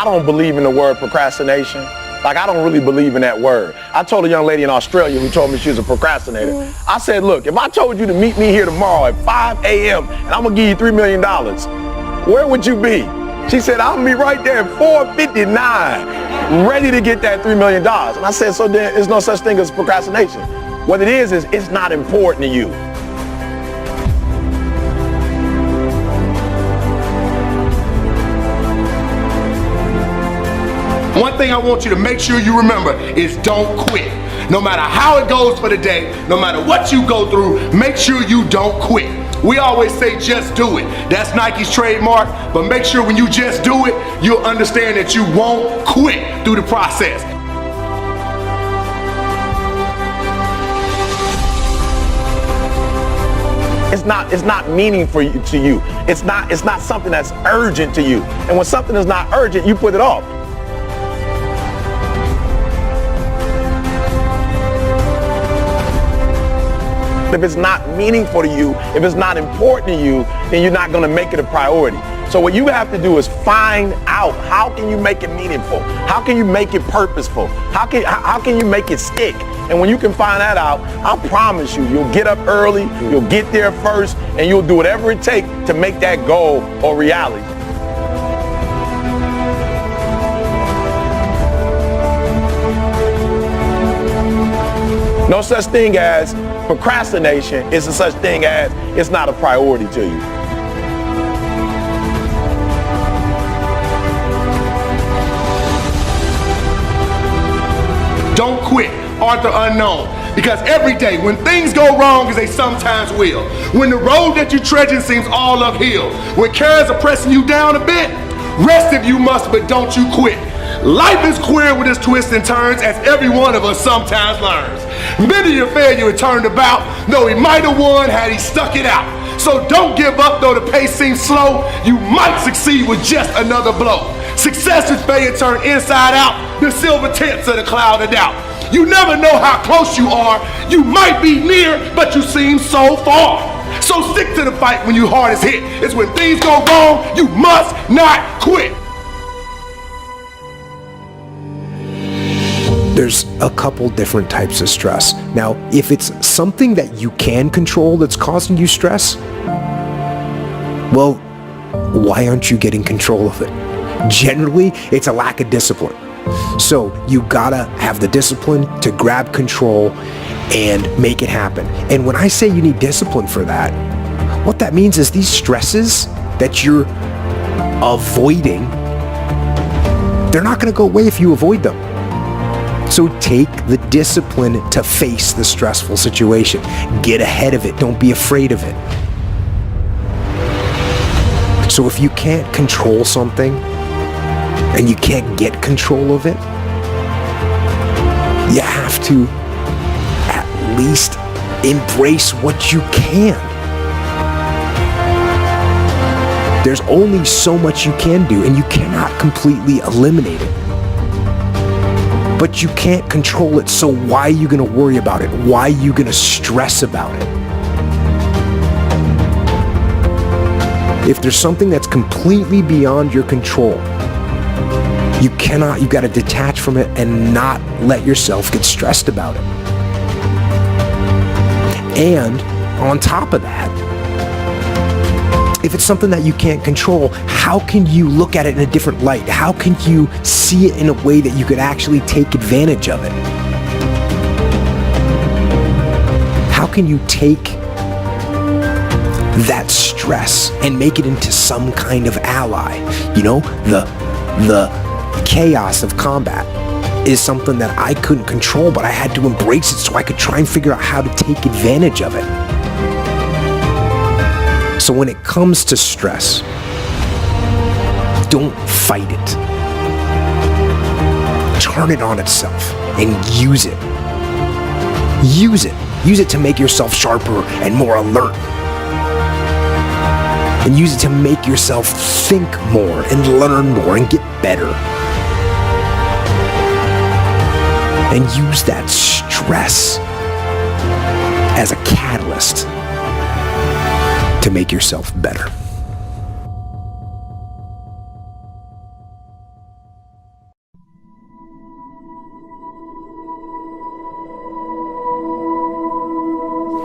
I don't believe in the word procrastination. Like, I don't really believe in that word. I told a young lady in Australia who told me she was a procrastinator. I said, look, if I told you to meet me here tomorrow at 5 a.m. and I'm gonna give you $3 million, where would you be? She said, I'll be right there at 4:59, ready to get that $3 million. And I said, so then there's no such thing as procrastination. What it is it's not important to you. One thing I want you to make sure you remember is don't quit. No matter how it goes for the day, no matter what you go through, make sure you don't quit. We always say just do it. That's Nike's trademark, but make sure when you just do it, you'll understand that you won't quit through the process. It's not meaningful to you. It's not something that's urgent to you. And when something is not urgent, you put it off. If it's not meaningful to you, if it's not important to you, then you're not going to make it a priority. So what you have to do is find out, how can you make it meaningful? How can you make it purposeful? How can you make it stick? And when you can find that out, I promise you'll get up early, you'll get there first, and you'll do whatever it takes to make that goal a reality. No such thing as procrastination. It's a such thing as it's not a priority to you. Don't quit, Arthur Unknown. Because every day, when things go wrong, as they sometimes will, when the road that you're trudging seems all uphill, when cares are pressing you down a bit, rest if you must, but don't you quit. Life is queer with its twists and turns, as every one of us sometimes learns. Many a failure had turned about, though he might have won had he stuck it out. So don't give up though the pace seems slow, you might succeed with just another blow. Success is failure turned inside out, the silver tips of the cloud of doubt. You never know how close you are, you might be near, but you seem so far. So stick to the fight when your heart is hit. It's when things go wrong, you must not quit. There's a couple different types of stress. Now, if it's something that you can control that's causing you stress, well, why aren't you getting control of it? Generally, it's a lack of discipline. So you gotta have the discipline to grab control and make it happen. And when I say you need discipline for that, what that means is these stresses that you're avoiding, they're not gonna go away if you avoid them. So take the discipline to face the stressful situation. Get ahead of it. Don't be afraid of it. So if you can't control something and you can't get control of it, you have to at least embrace what you can. There's only so much you can do, and you cannot completely eliminate it. But you can't control it, so why are you going to worry about it? Why are you going to stress about it? If there's something that's completely beyond your control, you got to detach from it and not let yourself get stressed about it. And on top of that, if it's something that you can't control, how can you look at it in a different light? How can you see it in a way that you could actually take advantage of it? How can you take that stress and make it into some kind of ally? You know, the chaos of combat is something that I couldn't control, but I had to embrace it so I could try and figure out how to take advantage of it. So when it comes to stress, don't fight it. Turn it on itself and use it. Use it. Use it to make yourself sharper and more alert. And use it to make yourself think more and learn more and get better. And use that stress as a catalyst to make yourself better.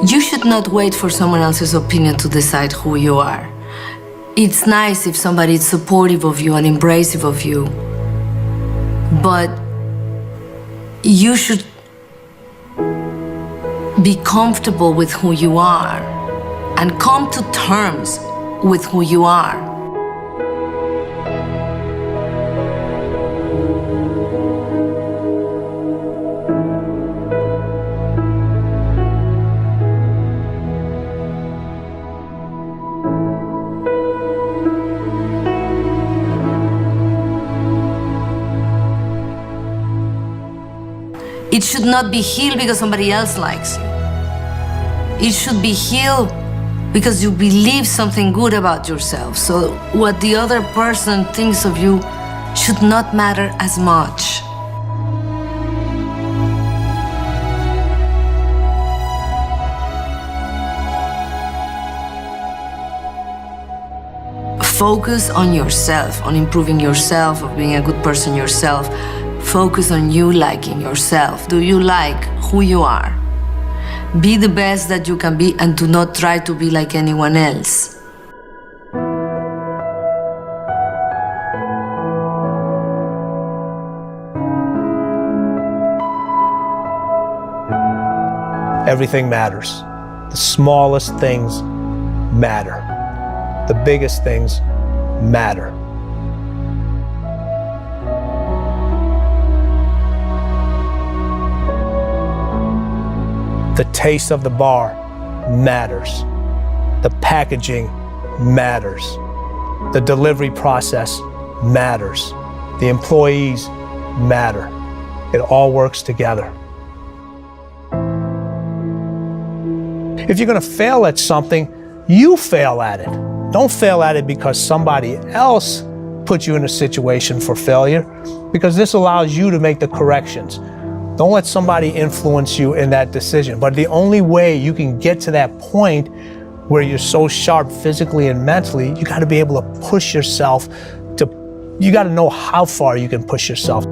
You should not wait for someone else's opinion to decide who you are. It's nice if somebody is supportive of you and embracive of you, but you should be comfortable with who you are and come to terms with who you are. It should not be healed because somebody else likes you. It should be healed because you believe something good about yourself. So what the other person thinks of you should not matter as much. Focus on yourself, on improving yourself, of being a good person yourself. Focus on you liking yourself. Do you like who you are? Be the best that you can be and do not try to be like anyone else. Everything matters. The smallest things matter. The biggest things matter. The taste of the bar matters. The packaging matters. The delivery process matters. The employees matter. It all works together. If you're going to fail at something, you fail at it. Don't fail at it because somebody else put you in a situation for failure, because this allows you to make the corrections. Don't let somebody influence you in that decision. But the only way you can get to that point where you're so sharp physically and mentally, you got to be able to push yourself you got to know how far you can push yourself.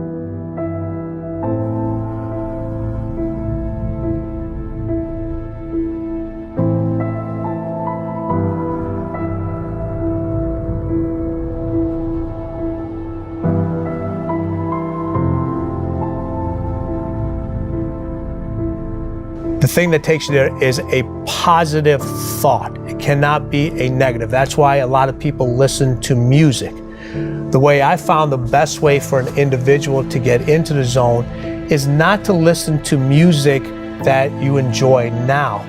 The thing that takes you there is a positive thought. It cannot be a negative. That's why a lot of people listen to music. The way I found the best way for an individual to get into the zone is not to listen to music that you enjoy now.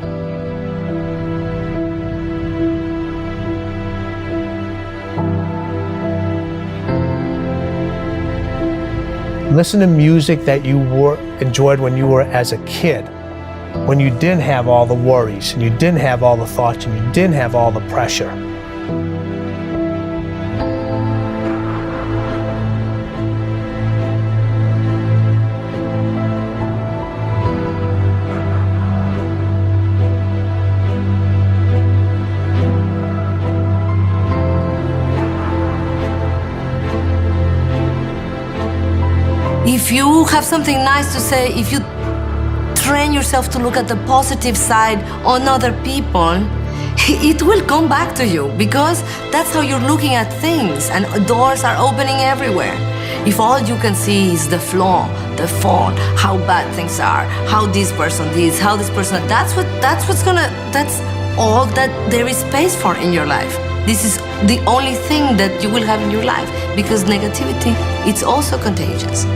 Listen to music that you enjoyed when you were as a kid, when you didn't have all the worries, and you didn't have all the thoughts, and you didn't have all the pressure. If you have something nice to say, if you train yourself to look at the positive side on other people, it will come back to you, because that's how you're looking at things, and doors are opening everywhere. If all you can see is the flaw, the fault, how bad things are, how this person this, how this person, that's all that there is space for in your life. This is the only thing that you will have in your life, because negativity, it's also contagious.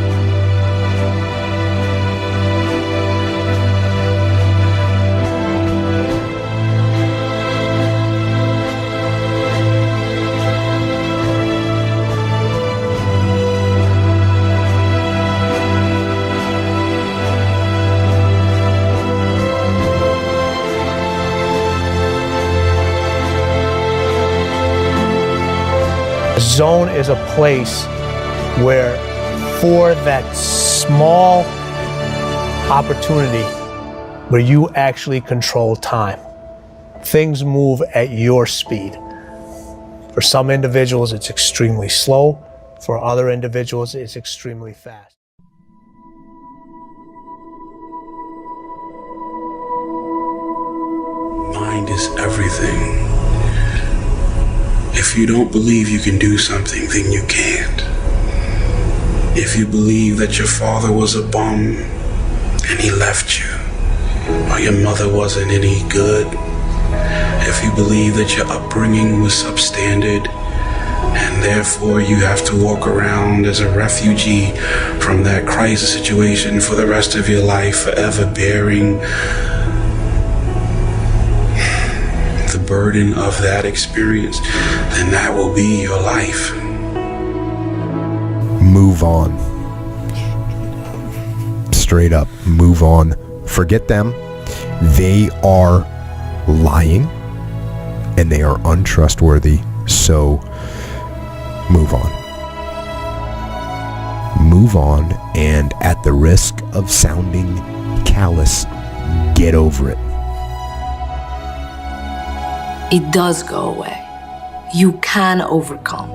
Zone is a place where, for that small opportunity where you actually control time, things move at your speed. For some individuals, it's extremely slow. For other individuals, it's extremely fast. is everything. If you don't believe you can do something, then you can't. If you believe that your father was a bum and he left you, or your mother wasn't any good, if you believe that your upbringing was substandard and therefore you have to walk around as a refugee from that crisis situation for the rest of your life, forever bearing the burden of that experience, then that will be your life. Move on. Straight up, move on. Forget them. They are lying and they are untrustworthy. So move on. Move on, and at the risk of sounding callous, get over it. It does go away. You can overcome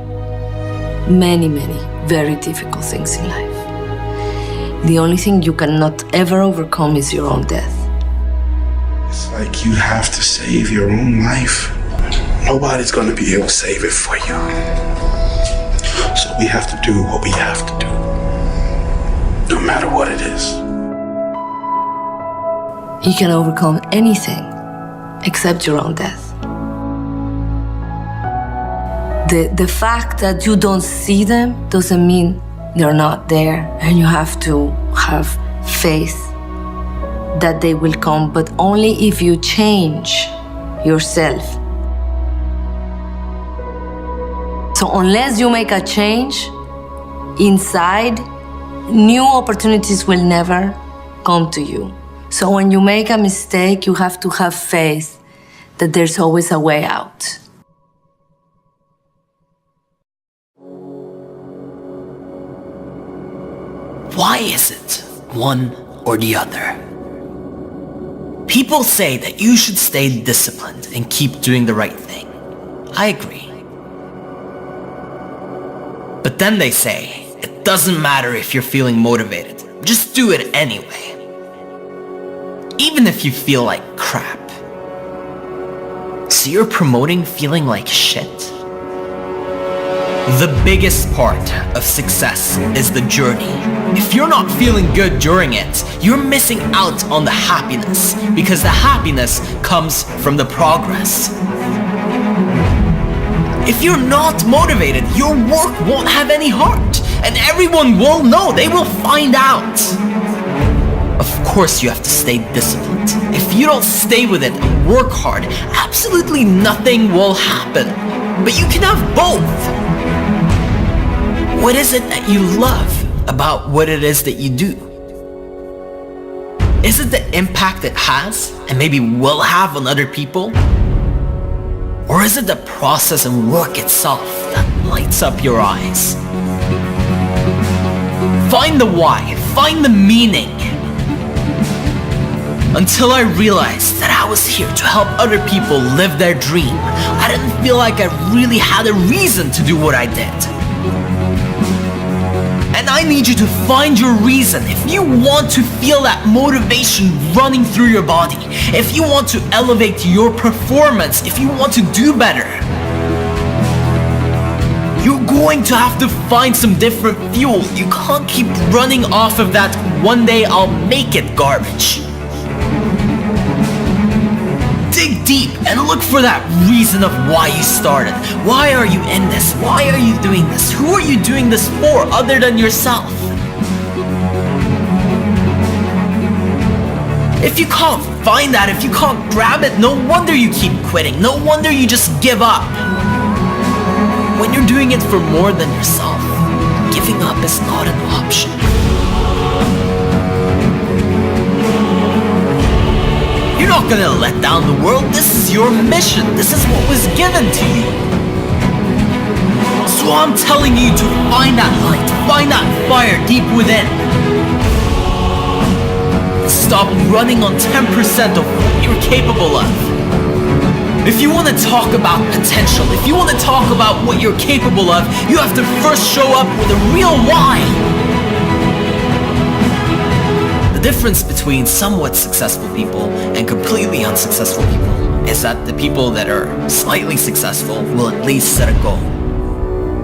many, many very difficult things in life. The only thing you cannot ever overcome is your own death. It's like you have to save your own life. Nobody's gonna be able to save it for you. So we have to do what we have to do, no matter what it is. You can overcome anything except your own death. The fact that you don't see them doesn't mean they're not there, and you have to have faith that they will come, but only if you change yourself. So unless you make a change inside, new opportunities will never come to you. So when you make a mistake, you have to have faith that there's always a way out. Why is it one or the other? People say that you should stay disciplined and keep doing the right thing. I agree. But then they say, it doesn't matter if you're feeling motivated. Just do it anyway. Even if you feel like crap. So you're promoting feeling like shit? The biggest part of success is the journey. If you're not feeling good during it, you're missing out on the happiness, because the happiness comes from the progress. If you're not motivated, your work won't have any heart, and everyone will know, they will find out. Of course you have to stay disciplined. If you don't stay with it and work hard, absolutely nothing will happen. But you can have both. What is it that you love about what it is that you do? Is it the impact it has and maybe will have on other people? Or is it the process and work itself that lights up your eyes? Find the why, find the meaning. Until I realized that I was here to help other people live their dream, I didn't feel like I really had a reason to do what I did. And I need you to find your reason. If you want to feel that motivation running through your body, if you want to elevate your performance, if you want to do better, you're going to have to find some different fuel. You can't keep running off of that one day I'll make it garbage. Dig deep and look for that reason of why you started. Why are you in this? Why are you doing this? Who are you doing this for other than yourself? If you can't find that, if you can't grab it, no wonder you keep quitting. No wonder you just give up. When you're doing it for more than yourself, giving up is not an option. You're not gonna let down the world. This is your mission. This is what was given to you. So I'm telling you to find that light, find that fire deep within. Stop running on 10% of what you're capable of. If you want to talk about potential, if you want to talk about what you're capable of, you have to first show up with a real why. The difference between somewhat successful people and completely unsuccessful people is that the people that are slightly successful will at least set a goal.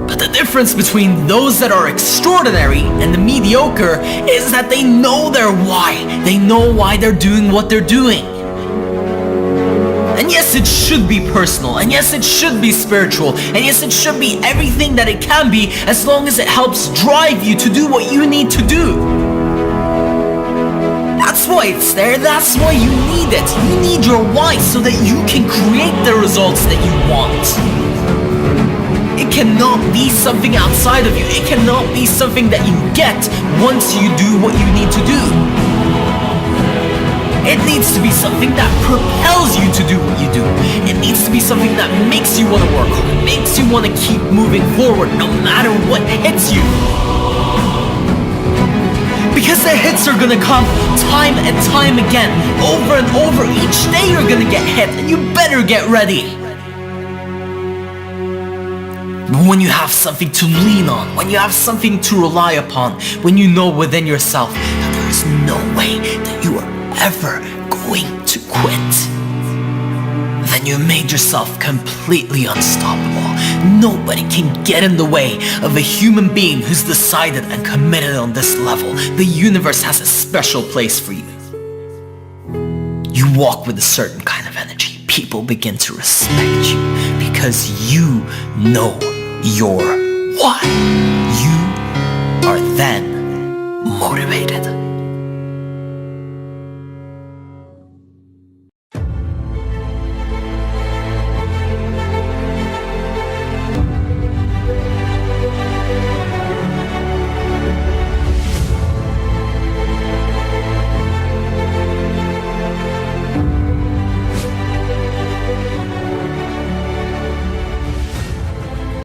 But the difference between those that are extraordinary and the mediocre is that they know their why. They know why they're doing what they're doing. And yes, it should be personal, and yes, it should be spiritual, and yes, it should be everything that it can be as long as it helps drive you to do what you need to do. That's why it's there, that's why you need it. You need your why so that you can create the results that you want. It cannot be something outside of you. It cannot be something that you get once you do what you need to do. It needs to be something that propels you to do what you do. It needs to be something that makes you want to work hard, makes you want to keep moving forward no matter what hits you. Because the hits are gonna come time and time again, over and over. Each day you're gonna get hit, and you better get ready. But when you have something to lean on, when you have something to rely upon, when you know within yourself that there is no way that you are ever going to quit, then you made yourself completely unstoppable. Nobody can get in the way of a human being who's decided and committed on this level. The universe has a special place for you. You walk with a certain kind of energy. People begin to respect you because you know your why. You are then motivated.